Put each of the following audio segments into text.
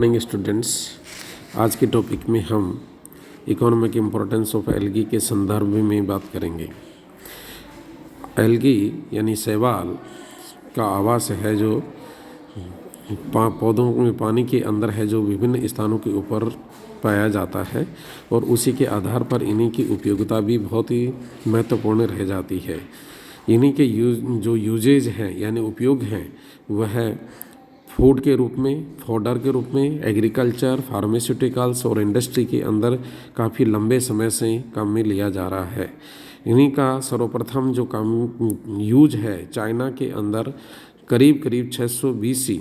Morning students, आज के topic में हम इकोनॉमिक इम्पोर्टेंस ऑफ एल्गी के संदर्भ में बात करेंगे। एल्गी यानी शैवाल का आवास है जो पौधों में पानी के अंदर है, जो विभिन्न स्थानों के ऊपर पाया जाता है और उसी के आधार पर इन्हीं की उपयोगिता भी बहुत ही महत्वपूर्ण रह जाती है। इन्हीं के जो यूजेज हैं यानी उपयोग हैं वह फूड के रूप में, फॉडर के रूप में, एग्रीकल्चर, फार्मास्यूटिकल्स और इंडस्ट्री के अंदर काफ़ी लंबे समय से काम में लिया जा रहा है। इन्हीं का सर्वप्रथम जो काम यूज है चाइना के अंदर करीब 600 BC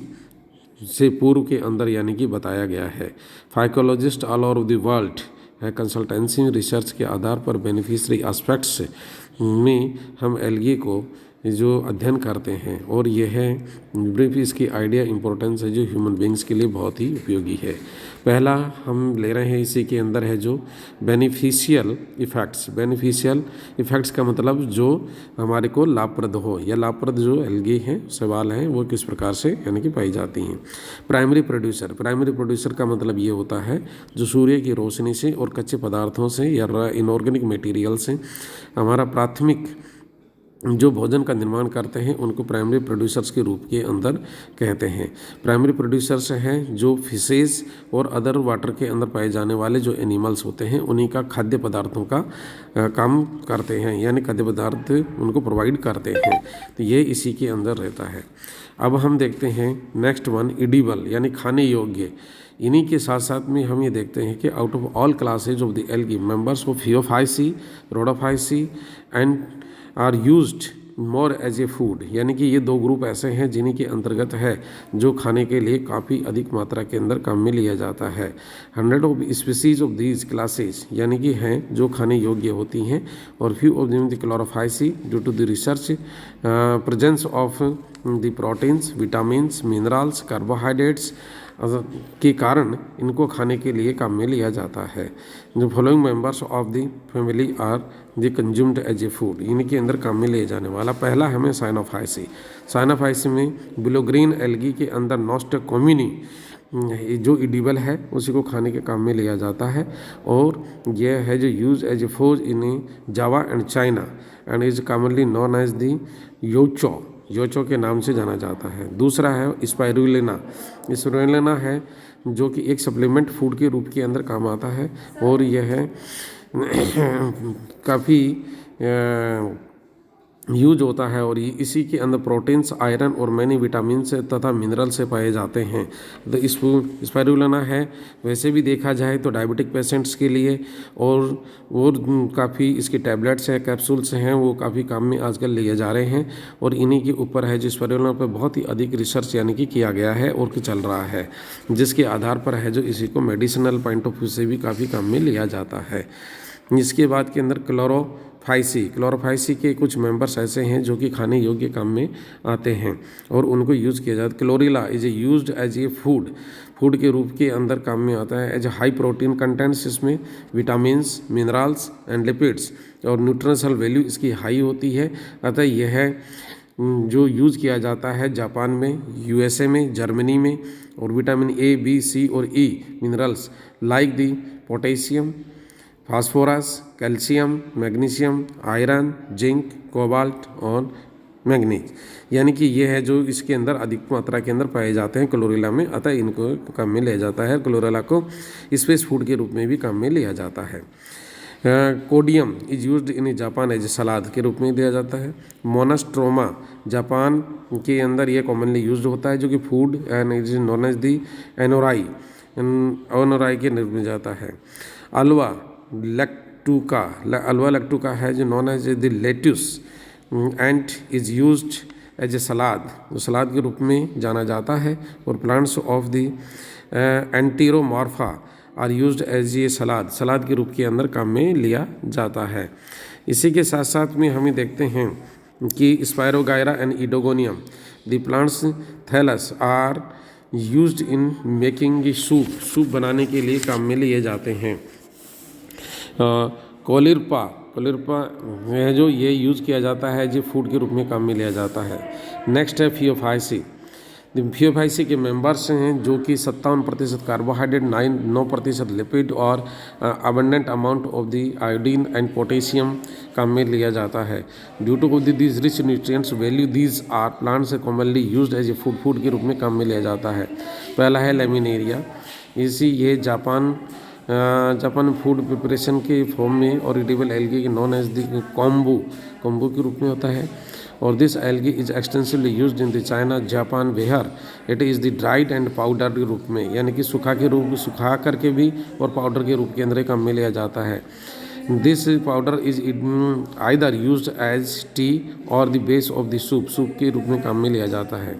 से पूर्व के अंदर यानी कि बताया गया है। फाइकोलॉजिस्ट ऑल ओवर द वर्ल्ड है कंसल्टेंसी रिसर्च के आधार पर बेनिफिशियरी एस्पेक्ट्स में हम एल्गी को जो अध्ययन करते हैं और यह है ब्रीफ इसकी आइडिया इम्पोर्टेंस है जो ह्यूमन बींग्स के लिए बहुत ही उपयोगी है। पहला हम ले रहे हैं इसी के अंदर है जो बेनिफिशियल इफ़ेक्ट्स। बेनिफिशियल इफ़ेक्ट्स का मतलब जो हमारे को लाभप्रद हो या लाभप्रद जो एल्गी हैं, सवाल हैं, वो किस प्रकार से यानी कि पाई जाती हैं। प्राइमरी प्रोड्यूसर का मतलब ये होता है जो सूर्य की रोशनी से और कच्चे पदार्थों से या इनऑर्गेनिक मटेरियल से हमारा प्राथमिक जो भोजन का निर्माण करते हैं उनको प्राइमरी प्रोड्यूसर्स के रूप के अंदर कहते हैं। प्राइमरी प्रोड्यूसर्स हैं जो फिशेस और अदर वाटर के अंदर पाए जाने वाले जो एनिमल्स होते हैं उन्हीं का खाद्य पदार्थों का काम करते हैं, यानी खाद्य पदार्थ उनको प्रोवाइड करते हैं, तो ये इसी के अंदर रहता है। अब हम देखते हैं नेक्स्ट वन, इडिबल यानी खाने योग्य। इन्हीं के साथ साथ में हम ये देखते हैं कि out of all classes of the algae members of Phaeophyceae, Rhodophyceae and are used more as a food, यानी कि ये दो ग्रुप ऐसे हैं जिन्हीं के अंतर्गत है जो खाने के लिए काफ़ी अधिक मात्रा के अंदर काम में लिया जाता है। 100 of species of these classes यानी कि हैं जो खाने योग्य होती हैं और few of them the Chlorophyceae due to the research presence of the proteins, vitamins, minerals, carbohydrates के कारण इनको खाने के लिए काम में लिया जाता है। जो following members of the family are the consumed as a food, इनके अंदर काम में लिए जाने वाला पहला हमें साइनोफाइसी में बिलोग्रीन एल्गी के अंदर नोस्टेकोमिनी जो इडिबल है उसी को खाने के काम में लिया जाता है और यह है जो use as a food in Java and China and is commonly known as the योचो के नाम से जाना जाता है। दूसरा है स्पाइरुलिना है जो कि एक सप्लीमेंट फूड के रूप के अंदर काम आता है और यह है काफ़ी यूज होता है और इसी के अंदर प्रोटीन्स, आयरन और मैनी विटामिन से तथा मिनरल से पाए जाते हैं। तो स्पाइरुलिना है वैसे भी देखा जाए तो डायबिटिक पेशेंट्स के लिए और काफ़ी इसके टैबलेट्स हैं, कैप्सूल्स हैं, वो काफ़ी काम में आजकल लिए जा रहे हैं और इन्हीं के ऊपर है जो स्पाइरुलिना पर बहुत ही अधिक रिसर्च यानी कि किया गया है और चल रहा है, जिसके आधार पर है जो इसी को मेडिसिनल पॉइंट ऑफ व्यू से भी काफ़ी काम में लिया जाता है। इसके बाद के अंदर क्लोरोफाइसी के कुछ मेंबर्स ऐसे हैं जो कि खाने योग्य काम में आते हैं और उनको यूज़ किया जाता है। Chlorella is used as a food के रूप के अंदर काम में आता है एज हाई प्रोटीन कंटेंट्स, इसमें विटामिन्स, मिनरल्स एंड लिपिड्स और न्यूट्रिशनल वैल्यू इसकी हाई होती है। अतः यह जो यूज़ किया जाता है जापान में, USA में, जर्मनी में और विटामिन A, B, C और E minerals like the potassium, phosphorus, calcium, magnesium, iron, zinc, cobalt और मैग्नीज, यानी कि ये है जो इसके अंदर अधिक मात्रा के अंदर पाए जाते हैं क्लोरेला में, अतः इनको काम में लिया जाता है। क्लोरेला को स्पेस फूड के रूप में भी काम में लिया जाता है। Codium is used in Japan as salad के रूप में दिया जाता है। मोनास्ट्रोमा जापान के अंदर ये कॉमनली यूज्ड होता है जो कि food and is known as the एनोराई के रूप में जाता है। अल्वा लैक्टुका है जो known as the lettuce and is used as a salad, जो सलाद के रूप में जाना जाता है और plants of the Enteromorpha are used as a salad के रूप के अंदर काम में लिया जाता है। इसी के साथ साथ में हमें देखते हैं कि Spirogyra and Oedogonium the plants thallus are used in making soup बनाने के लिए काम में लिए जाते हैं। कोलिरपा है जो ये यूज़ किया जाता है जो फूड के रूप में काम में लिया जाता है। नेक्स्ट है फियोफाइसी। FOFIC के मेंबर्स हैं जो कि 57% कार्बोहाइड्रेट, 9% लिपिड और abundant amount of the iodine and potassium काम में लिया जाता है। Due to these rich nutrients value these are plants commonly used as a food के रूप में काम में लिया जाता है। पहला है लेमिनेरिया। ये जापान फूड प्रिपरेशन के फॉर्म में और एडिबल एल्गी के नॉन एज द कॉम्बू के रूप में होता है। और this algae is extensively used in the China, Japan, where it is the dried and powder के रूप में, यानी कि सुखा करके भी और पाउडर के रूप के अंदर काम में लिया जाता है। This powder is either used as tea और the base of the soup के रूप में काम में लिया जाता है।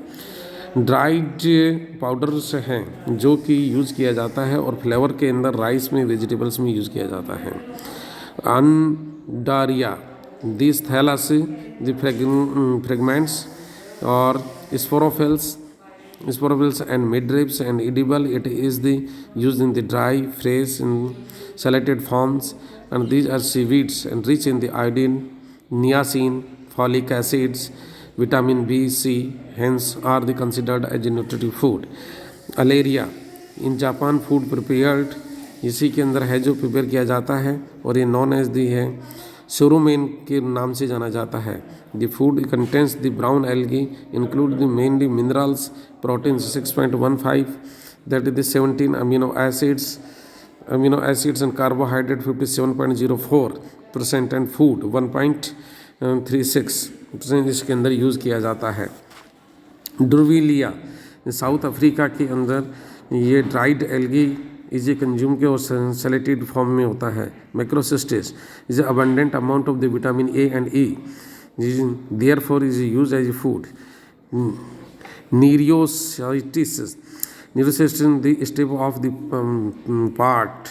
ड्राइड पाउडर्स हैं जो कि यूज़ किया जाता है और फ्लेवर के अंदर राइस में, वेजिटेबल्स में यूज़ किया जाता है। Undaria this thallus the fragments और sporophylls and midribs and edible. It is used in the dry, fresh, and salated forms, and these are seaweeds and rich in the iodine, niacin, folic acids, vitamin B, C, hence are the considered as a nutritive food. Alaria in Japan food prepared, इसी के अंदर है जो prepare किया जाता है और ये नॉन एज दी है सोरोमेन के नाम से जाना जाता है। The food contains the brown algae include the mainly minerals, protein 6.15 that is the 17 amino acids and carbohydrate 57.04% and food 1.36% इसके अंदर यूज़ किया जाता है। ड्रूविलिया साउथ अफ्रीका के अंदर ये dried algae is a consume के और सैलेटेड फॉर्म में होता है। Macrocystis is a abundant amount of the vitamin A and E, therefore is use as a food. Nereocystis the step of the part,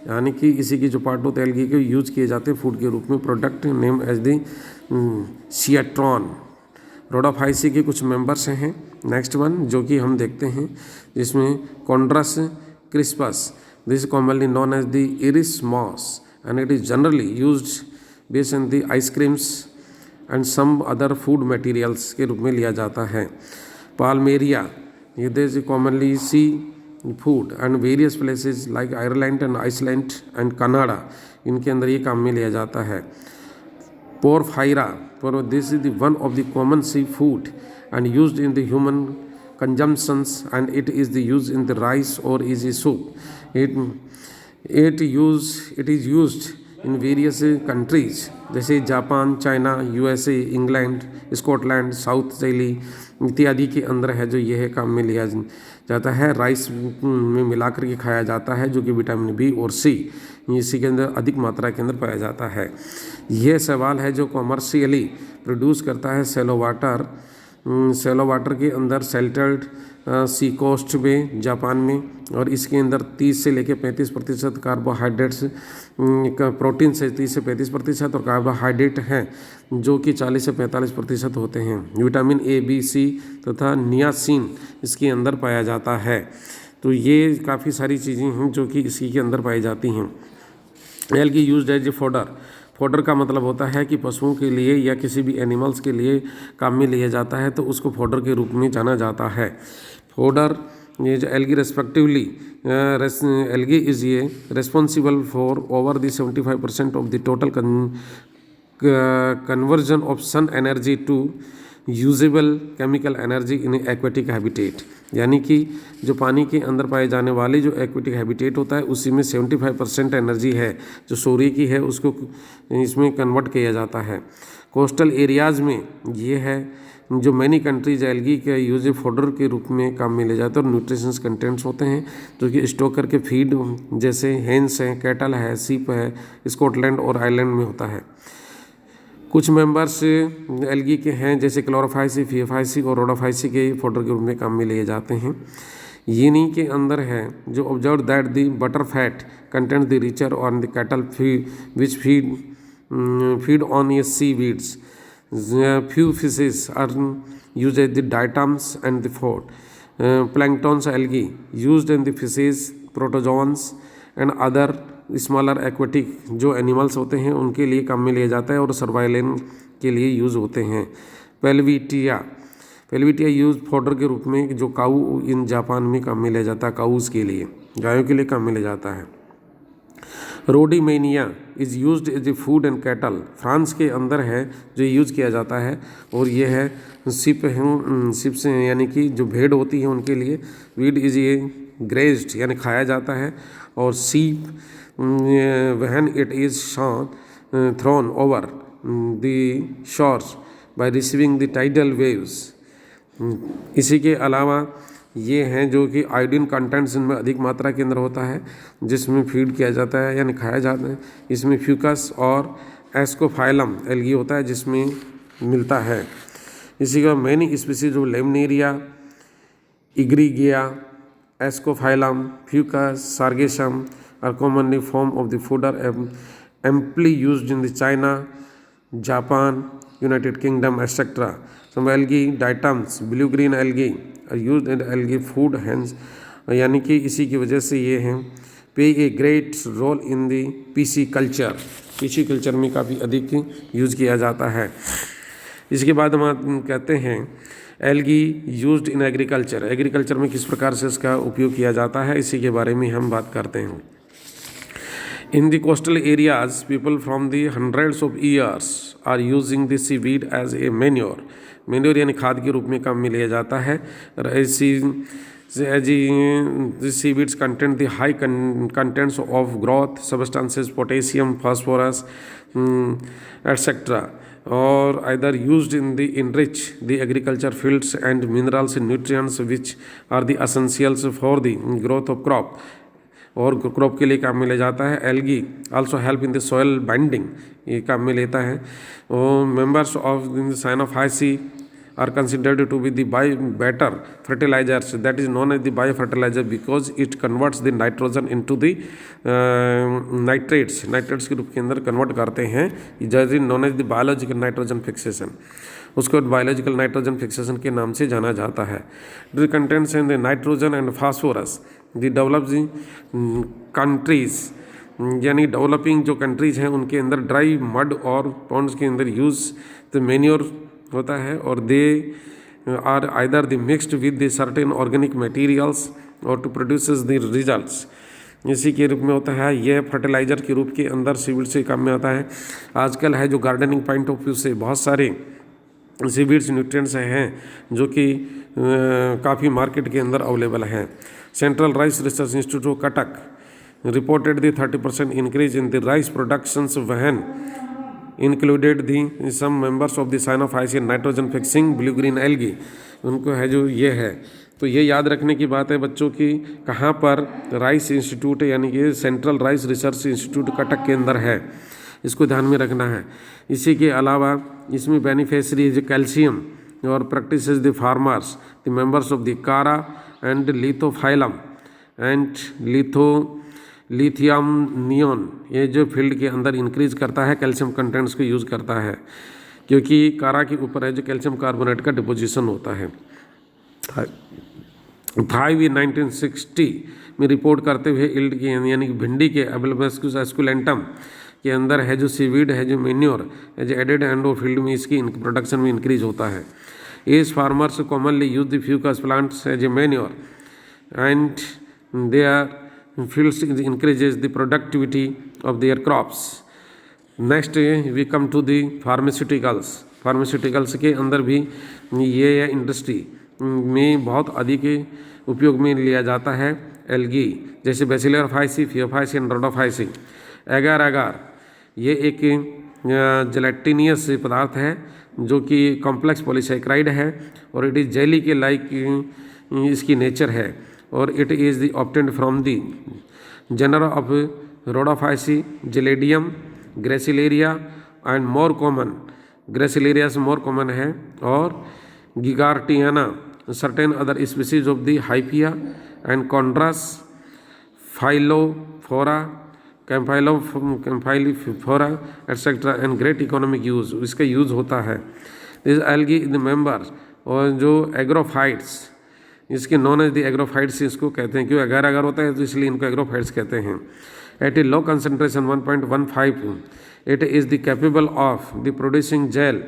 यानी कि इसी के जो पार्ट होते हैं एल्गी के यूज किए जाते हैं फूड के रूप में। प्रोडक्ट नेम एज द सियाट्रॉन। रोडोफाइसी के कुछ मेंबर्स हैं। नेक्स्ट वन जो कि हम देखते हैं जिसमें कॉन्ड्रस crispus, this is commonly known as the iris moss and it is generally used based on the ice creams and some other food materials के रूप में लिया जाता है। Palmeria, this is commonly sea food and various places like Ireland and Iceland and Canada, इनके अंदर ये काम में लिया जाता है। Porphyra, this is the one of the common sea food and used in the human consumptions and it is the used in the rice or is a soup. It is used in various countries जैसे Japan, China, USA, England, Scotland, South Chile इत्यादि के अंदर है जो यह काम में लिया जाता है। राइस में मिलाकर के खाया जाता है जो कि विटामिन बी और सी इसी के अंदर अधिक मात्रा के अंदर पाया जाता है। यह सवाल है जो कॉमर्शियली प्रोड्यूस करता है सेलो वाटर के अंदर सेल्टेड सी कोस्ट में जापान में, और इसके अंदर 30 से लेकर 35% कार्बोहाइड्रेट्स, प्रोटीन से 30 से 35% और कार्बोहाइड्रेट हैं जो कि 40 से 45% होते हैं। विटामिन ए, बी, सी तथा नियासिन इसके अंदर पाया जाता है। तो ये काफ़ी सारी चीज़ें हैं जो कि इसी के अंदर पाई जाती हैं। Algae used as a fodder का मतलब होता है कि पशुओं के लिए या किसी भी एनिमल्स के लिए काम में लिया जाता है तो उसको फोडर के रूप में जाना जाता है। फोडर ये जो एल्गी रेस्पेक्टिवली एल्गी इज ये responsible for over the 75% of the total conversion of sun energy to usable chemical energy in aquatic habitat, यानी कि जो पानी के अंदर पाए जाने वाले जो एक्वेटिक हैबिटेट होता है उसी में 75% एनर्जी है जो सूर्य की है उसको इसमें कन्वर्ट किया जाता है। कोस्टल एरियाज़ में ये है जो मैनी कंट्रीज एल्गी के यूज फोडर के रूप में काम में ले जाते हैं और न्यूट्रिशंस कंटेंट्स होते हैं जो कि स्टोर करके फीड जैसे हेंस है, कैटल है, सीप है, स्कॉटलैंड और आयरलैंड में होता है। कुछ मेंबर्स एल्गी के हैं जैसे क्लोरोफाइसी, फियोफाइसी और रोडोफाइसी के फोडर के रूप में काम में लिए जाते हैं। इन्हीं के अंदर है जो observe that the butter fat content the richer on the cattle which feed on ये seaweeds. Few fishes are use as the diatoms and the food. Planktons algae used in the fishes, protozoans and other smaller aquatic जो animals होते हैं उनके लिए काम में लिया जाता है और सर्वाइलेंस के लिए यूज़ होते हैं। फेलिविटिया यूज फॉडर के रूप में जो काऊ इन जापान में काम में लिया जाता है, काउस के लिए, गायों के लिए काम में लिया जाता है। Rhodymenia is used as a food and cattle, France के अंदर है जो यूज़ किया जाता है, और ये है सिप से यानी कि जो भेड़ होती है उनके लिए। वीड इज ये ग्रेज्ड यानी खाया जाता है, और सीप when it is shown thrown over the shores by receiving the tidal waves. इसी के अलावा ये हैं जो कि आयोडीन कंटेंट्स इनमें अधिक मात्रा के अंदर होता है, जिसमें फीड किया जाता है यानी खाया जाता है। इसमें फ्यूकस और एस्कोफाइलम एल्गी होता है जिसमें मिलता है। इसी का many species of Laminaria, Egregia, Ascophyllum, Fucus, Sargassum are commonly form of the food are amply used in the China, Japan, United Kingdom etcetera. Some algae diatoms, blue green algae are used in algae food, hence यानी कि इसी की वजह से ये हैं play a great role in the PC culture, PC culture में काफ़ी अधिक यूज़ किया जाता है। इसके बाद हम कहते हैं algae used in agriculture, agriculture में किस प्रकार से इसका उपयोग किया जाता है, इसी के बारे में हम बात करते हैं। In the coastal areas, people from the hundreds of years are using the seaweed as a manure. Manure यानी खाद के रूप में काम में लिया जाता है। Seaweeds content the high contents of growth substances, potassium, phosphorus etcetera, और either used in the enrich the agriculture fields and minerals and nutrients which are the essentials for the growth of crop, और crop के लिए काम में ले जाता है। Algae also help in the soil binding, ये काम में लेता है। और members of the Cyanophyceae are considered to be the by better fertilizers, that is known as the bio fertilizer because it converts the nitrogen into the nitrates, nitrates के रूप के अंदर कन्वर्ट करते हैं, जैसे known as the biological nitrogen fixation, उसको biological nitrogen fixation के नाम से जाना जाता है। The contents in the nitrogen and phosphorus the developing countries, यानी डेवलपिंग जो कंट्रीज हैं उनके अंदर ड्राई मड और पॉन्ड्स के अंदर यूज द मैन्योर होता है, और they are either the mixed with the certain organic materials और टू प्रोड्यूसेस द रिजल्ट्स, इसी के रूप में होता है। यह फर्टिलाइजर के रूप के अंदर सीवीड से काम में आता है। आजकल है जो गार्डनिंग पॉइंट ऑफ व्यू से बहुत सारे सीवीड्स न्यूट्रिएंट्स हैं जो कि काफ़ी मार्केट के अंदर अवेलेबल हैं। Central rice research institute of Cuttack reported the 30% increase in the rice productions when included the some members of the cyanophycean nitrogen fixing blue green algae, उनको है जो ये है। तो ये याद रखने की बात है बच्चों की, कहाँ पर राइस इंस्टीट्यूट यानी कि central rice research institute Cuttack के अंदर है, इसको ध्यान में रखना है। इसी के अलावा इसमें बेनिफिशियरी जो कैल्शियम और practices the farmers the members of the कारा एंड लिथोफाइलम एंड लिथियम नियॉन, ये जो फील्ड के अंदर इंक्रीज करता है कैल्शियम कंटेंट्स को यूज़ करता है, क्योंकि कारा के ऊपर है जो कैल्शियम कार्बोनेट का डिपोजिशन होता है। थाई 1960 में रिपोर्ट करते हुए इल्ड की यानी कि भिंडी के एबलबस्कुस एस्कुलेंटम के अंदर है जो सीवीड है जो मेन्योर है जो एडेड एंडो फील्ड में इसकी प्रोडक्शन में इंक्रीज होता है। As farmers commonly use the Fucus plants as a manure and their fields increases the productivity of their crops. Next we come to the pharmaceuticals. Pharmaceuticals के अंदर भी ये industry में बहुत अधिक उपयोग में लिया जाता है एल्गी, जैसे बैसिलर फाइसी, फियोफाइसी एंड रोडोफाइसी। एगार एगार ये एक जेलेटिनियस पदार्थ है जो कि कॉम्प्लेक्स पॉलीसैकेराइड है और इट इज़ जेली के लाइक इसकी नेचर है, और it is the obtained from the genera of Rhodophyceae, Gelidium, Gracilaria and more common, Gracilaria से मोर कॉमन है, और Gigartina, certain other species of the Hypnea and Chondrus, Phyllophora, Campylaephora etcetera and great economic use, इसका use होता है। This algae in the member, और जो एग्रोफाइट्स इसके non as the एग्रोफाइट्स इसको कहते हैं, क्यों अगर अगर होता है तो इसलिए इनको एग्रोफाइट्स कहते हैं। At a low concentration 1.15 it is the capable of the producing gel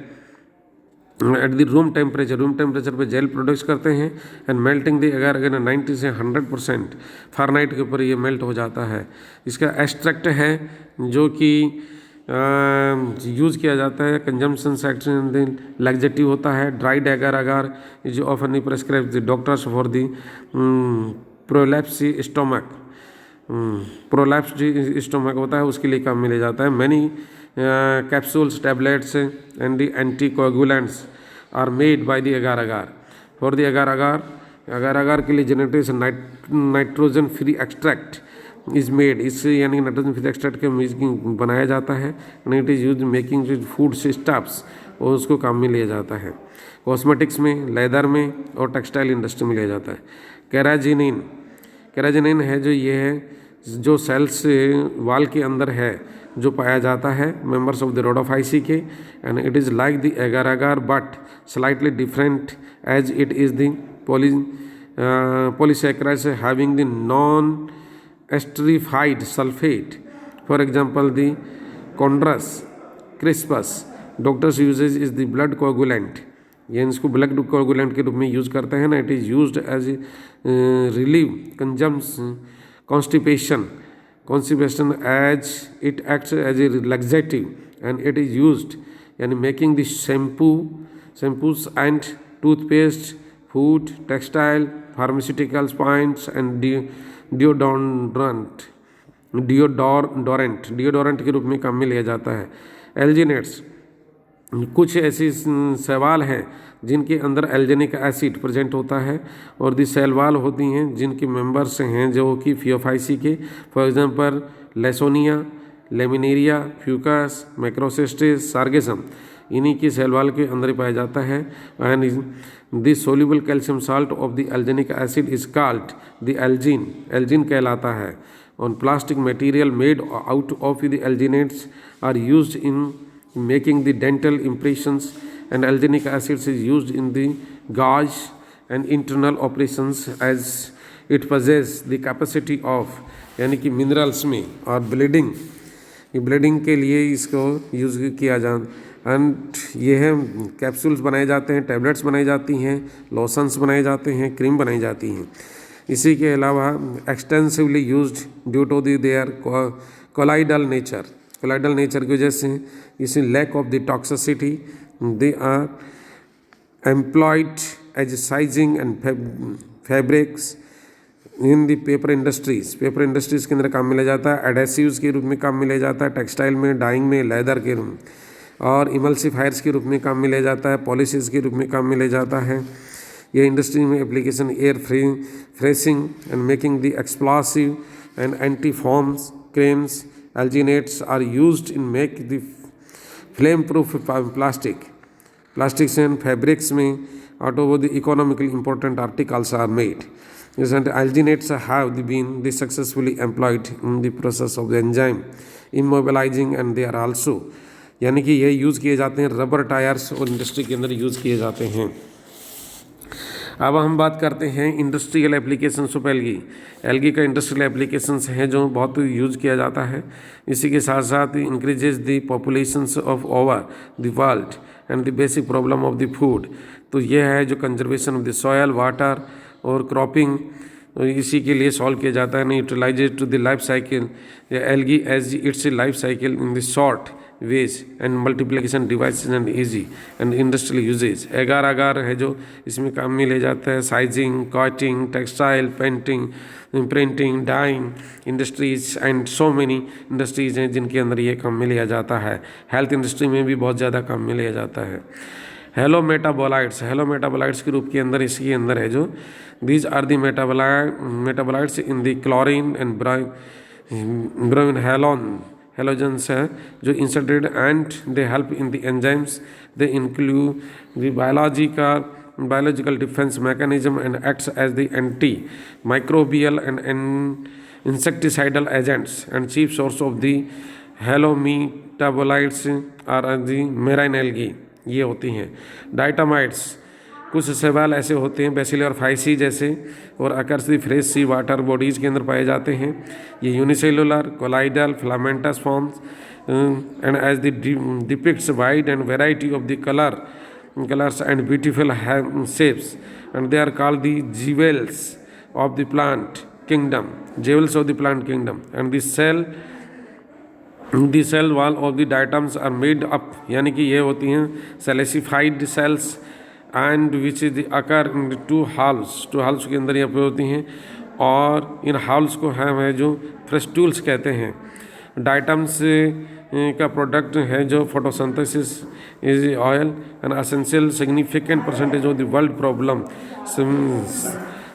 at the room temperature पे जेल प्रोड्यूस करते हैं एंड मेल्टिंग द अगर 90 से 100% फ़ारेनहाइट के ऊपर ये मेल्ट हो जाता है। इसका एक्सट्रैक्ट है जो कि यूज़ किया जाता है कंजम्पशन सेक्शन लग्जेटिव होता है। Dried agar agar is often prescribe the doctors for the prolapsed stomach. Prolapsed stomach होता है उसके लिए काम में लिया जाता है। Many capsules tablets and the anticoagulants are made by the agar agar for the agar agar के लिए generation nitrogen free extract is made. इससे यानी नाइट्रोजन फ्री एक्सट्रैक्ट के बनाया जाता है and it is use making food stuffs और उसको काम में लिया जाता है। कॉस्मेटिक्स में, लेदर में और टेक्सटाइल इंडस्ट्री में लिया जाता है। कैराजिनिन है जो ये है जो सेल्स वाल के अंदर है जो पाया जाता है मेंबर्स ऑफ द रोडोफाइसी के and it is like the agar agar but slightly different as it is the polysaccharides having the non esterified sulphate for example the Chondrus crispus doctors usages is the blood coagulant. ये इसको blood coagulant के रूप में use करते हैं ना। It is used as relieve constipation as it acts as a laxative and it is used in making the shampoos and toothpaste, food, textile, pharmaceuticals, paints and deodorant के रूप में काम में लिया जाता है। एल्जिनेट्स कुछ ऐसी शैवाल हैं जिनके अंदर एल्जेनिक एसिड प्रेजेंट होता है और दी सेलवाल होती हैं जिनके मेंबर्स हैं जो कि फियोफाइसी के, for example Lessonia, Laminaria, Fucus, Macrocystis, Sargassum इन्हीं की सेलवाल के अंदर ही पाया जाता है। And the soluble calcium salt of the alginic acid is called the algin कहलाता है। और plastic material made out of the alginates are used in making the dental impressions and alginic acids is used in the gauge and internal operations as it possesses the capacity of यानी कि minerals में और bleeding के लिए इसको use किया जाता। And ये है कैप्सूल्स बनाए जाते हैं, टैबलेट्स बनाई जाती हैं, लोशंस बनाए जाते हैं, क्रीम बनाई जाती हैं। इसी के अलावा extensively used due to their colloidal nature की वजह से इसी lack of the toxicity they are employed as sizing and fabrics in the paper industries के अंदर काम में लिया जाता है। एडेसिव्स के रूप में काम में लिया जाता है, टेक्सटाइल में, डाइंग में, लेदर के रूप में, और इमल्सिफायर्स के रूप में काम में लिया जाता है, पॉलिसीज़ के रूप में काम में लिया जाता है। ये इंडस्ट्री में application air freshing and making the explosive and anti forms cramps alginates are used in make the flame proof plastics and fabrics में out of the economically important articles are made. Alginates have been successfully employed in the process of the enzyme immobilizing and they are also यानी कि ये use किए जाते हैं rubber tyres और industry के अंदर यूज़ किए जाते हैं। अब हम बात करते हैं इंडस्ट्रियल एप्लीकेशंस ऑफ एल्गी का इंडस्ट्रियल एप्लीकेशंस हैं जो बहुत यूज़ किया जाता है। इसी के साथ साथ increases the populations of over the world and the basic problem of the food. तो ये है जो conservation of the soil, water और क्रॉपिंग इसी के लिए सॉल्व किया जाता है। Utilizes to the life cycle algae as its life cycle in the short ways and multiplication devices and easy and industrial usages. Agar है जो इसमें काम में ले जाता है। Sizing, cutting, textile, painting, printing, dyeing industries and so many industries हैं जिनके अंदर ये काम में लिया जाता है। हेल्थ इंडस्ट्री में भी बहुत ज़्यादा काम में लिया जाता है। हेलो मेटाबोलाइट्स के रूप के अंदर इसके अंदर है जो these are the metabolites in the chlorine and bromine halogens है जो inserted and they help in the enzymes. They include the biological defense mechanism and acts as the antimicrobial and insecticidal agents and chief source of the halometabolites are the marine algae। ये होती हैं। डाइटामाइट्स कुछ शैवाल ऐसे होते हैं basilar फाइसी जैसे और occurs the fresh sea water bodies के अंदर पाए जाते हैं। ये unicellular colloidal filamentous forms and as the depicts wide and variety of the colour colors and beautiful shapes, and they are called the jewels of the plant kingdom, jewels of the plant kingdom. And the cell wall of the diatoms are made up, यानी कि ये होती हैं silicified cells, and which is the occur in two halls के अंदर यहाँ पे होती हैं, और इन halls को है जो फेस्टूल्स कहते हैं। डाइटम्स का प्रोडक्ट है जो photosynthesis is oil and essential significant percentage of the world problem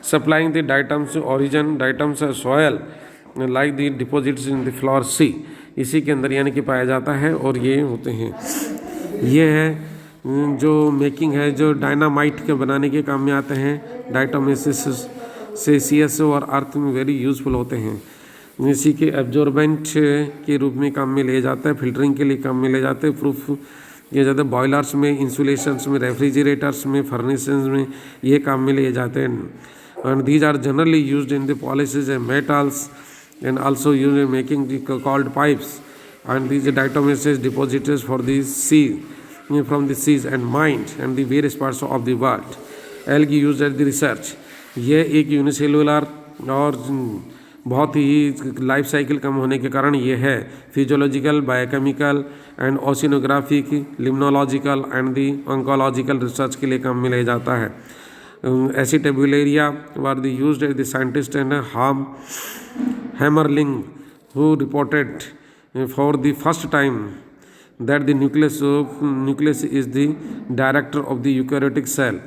supplying the diatoms origin diatoms soil like the deposits in the floor sea, इसी के अंदर यानी कि पाया जाता है। और ये होते हैं, ये है जो मेकिंग है जो डायनामाइट के बनाने के काम में आते हैं। डाइटोमेसिस से CSO और अर्थ में वेरी यूजफुल होते हैं। इसी के एब्जॉर्बेंट के रूप में काम में ले जाता है, फिल्टरिंग के लिए काम में ले जाते हैं, प्रूफ किए जाते हैं बॉयलर्स में, इंसुलेशंस में, रेफ्रिजरेटर्स में, फर्नेसेस में ये काम में ले जाते हैं। And these are generally used in the polishes and metals and also used in making the called pipes, and these diatomaceous depositors for the sea from the seas and mines and the various parts of the world. Algae used at the research, ये एक unicellular और बहुत ही life cycle कम होने के कारण ये है physiological, biochemical and oceanographic, limnological and the oncological research के लिए काम में ले जाता है। Acetabularia were the used as the scientist and Hammerling, who reported for the first time that the nucleus is the director of the eukaryotic cell.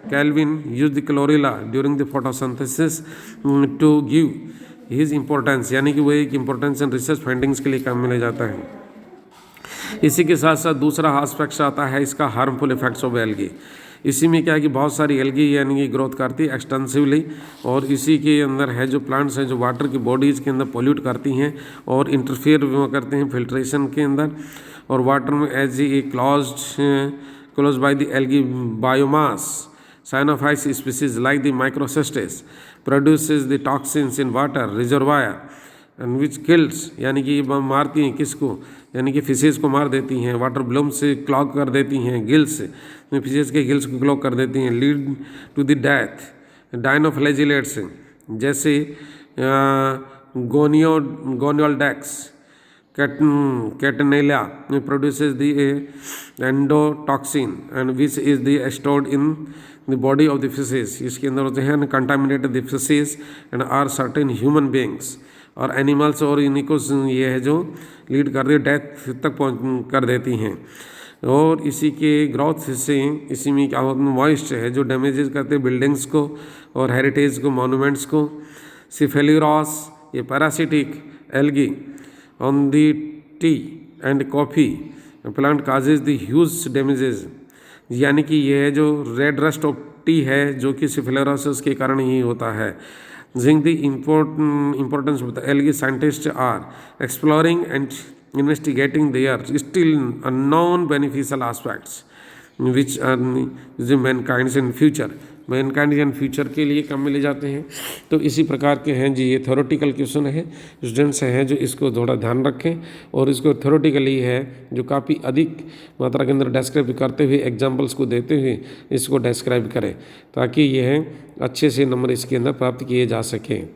Calvin used the chlorella during the photosynthesis to give his importance, यानी कि वो एक importance and research findings के लिए काम में ले जाता है। इसी के साथ साथ दूसरा एस्पेक्ट आता है इसका हार्मफुल इफेक्ट्स ऑफ एल्गी। इसी में क्या है कि बहुत सारी एल्गी यानी कि ग्रोथ करती है एक्सटेंसिवली, और इसी के अंदर है जो प्लांट्स हैं जो वाटर की बॉडीज़ के अंदर पोल्यूट करती हैं और इंटरफेयर करते हैं फिल्ट्रेशन के अंदर, और वाटर में as a close by the algae biomass Cyanophyceae species like the Microcystis produces the toxins in water reservoir and which kills, यानी कि ये मारती हैं किसको, यानी कि फिशेज़ को मार देती हैं, वाटर ब्लूम से क्लॉग कर देती हैं, गिल्स फिशेज़ के गिल्स को क्लॉग कर देती हैं, lead to the death. Dinoflagellates जैसे Gonyaulax catenella produces the endotoxin and which is the stored in the body of the fishes. इसके अंदर होते हैं contaminated the fishes and are certain human beings और एनिमल्स, और इन्हीं को ये है जो लीड कर दे डेथ तक पहुँच कर देती हैं। और इसी के ग्रोथ से इसी में क्या होता है मॉइस्ट है जो डैमेजेस करते हैं बिल्डिंग्स को और हेरिटेज को, मॉन्यूमेंट्स को। सिफेलिरॉस ये parasitic algae on the T and coffee plant causes the huge damages, यानी कि ये है जो रेड रस्ट ऑफ टी है जो कि सिफेलिरोसिस के कारण ही होता है। Think the importance of the algae scientists are exploring and investigating their still unknown beneficial aspects which are mankind's in future, Mankind in future के लिए काम में ले जाते हैं। तो इसी प्रकार के हैं जी, ये थ्योरेटिकल क्वेश्चन है, स्टूडेंट्स हैं जो इसको थोड़ा ध्यान रखें और इसको थ्योरेटिकली है जो काफ़ी अधिक मात्रा के अंदर डिस्क्राइब करते हुए एग्जांपल्स को देते हुए इसको डिस्क्राइब करें ताकि यह अच्छे से नंबर इसके अंदर प्राप्त किए जा सकें।